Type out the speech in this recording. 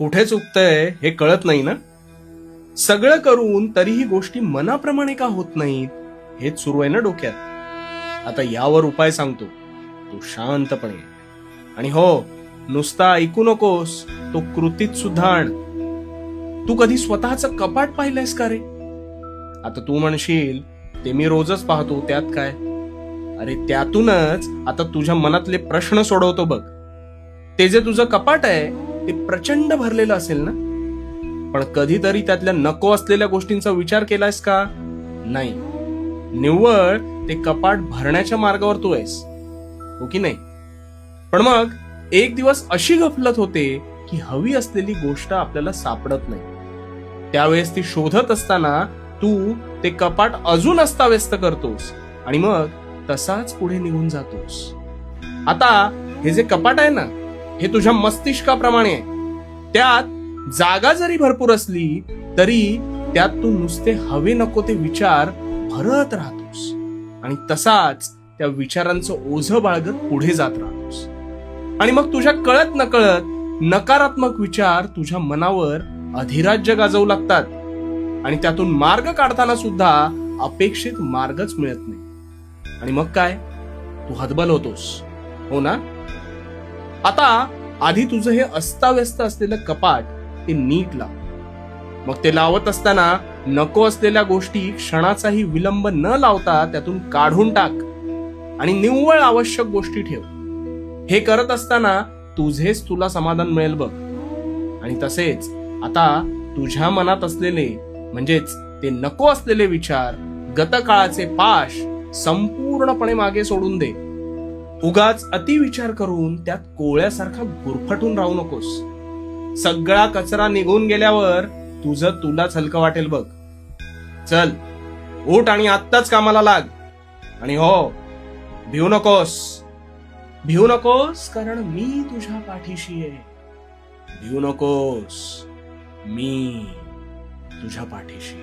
कुठे चुकतंय हे कळत नाही ना. सगळं करून तरीही गोष्टी मनाप्रमाणे का होत नाहीत हेच सुरू आहे ना डोक्यात. आता यावर उपाय सांगतो. तू शांतपणे आणि हो, नुसता ऐकू नकोस, तो कृतीत सुद्धा आण. तू कधी स्वतःचं कपाट पाहिलंयस का रे? आता तू म्हणशील ते मी रोजच पाहतो, त्यात काय. अरे त्यातूनच आता तुझ्या मनातले प्रश्न सोडवतो बघ. ते जे तुझं कपाट आहे ते प्रचंड भरलेलं असेल ना, पण कधीतरी त्यातल्या नको असलेल्या गोष्टींचा विचार केलायस का? नाही. निव्वळ ते कपाट भरण्याच्या मार्गावर तू आहेस, हो की नाही? पण मग एक दिवस अशी गफलत होते की हवी असलेली गोष्ट आपल्याला सापडत नाही. त्यावेळेस ती शोधत असताना तू ते कपाट अजून अस्ताव्यस्त करतोस आणि मग तसाच पुढे निघून जातोस. आता हे जे कपाट आहे ना, हे तुझ्या मस्तिष्काप्रमाणे आहे. त्यात जागा जरी भरपूर असली तरी त्यात तू नुसते हवे नको ते विचार भरत राहतोस आणि तसाच त्या विचारांचं ओझं बाळगत पुढे जात राहतोस. आणि मग तुझ्या कळत नकळत नकारात्मक विचार तुझ्या मनावर अधिराज्य गाजवू लागतात आणि त्यातून मार्ग काढताना सुद्धा अपेक्षित मार्गच मिळत नाही. आणि मग काय, तू हतबल होतोस, हो ना? आता आधी तुझं हे अस्ताव्यस्त असलेलं कपाट ते नीट लाव. मग ते लावत असताना नको असलेल्या गोष्टी क्षणाचाही विलंब न लावता त्यातून काढून टाक आणि निव्वळ आवश्यक गोष्टी ठेव. हे करत असताना तुझेच तुला समाधान मिळेल बघ. आणि तसेच आता तुझ्या मनात असलेले म्हणजेच ते नको असलेले विचार, गतकाळाचे पाश संपूर्णपणे मागे सोडून दे. उगाच अति विचार करून त्यात कोळ्यासारखा गुरफटून राहू नकोस. सगळा कचरा निघून गेल्यावर तुझं तुलाच हलकं वाटेल बघ. चल, उठ आणि आत्ताच कामाला लाग. आणि हो, भिवू नकोस. भिवू नकोस, कारण मी तुझ्या पाठीशी आहे. भिवू नकोस, मी तुझ्या पाठीशी.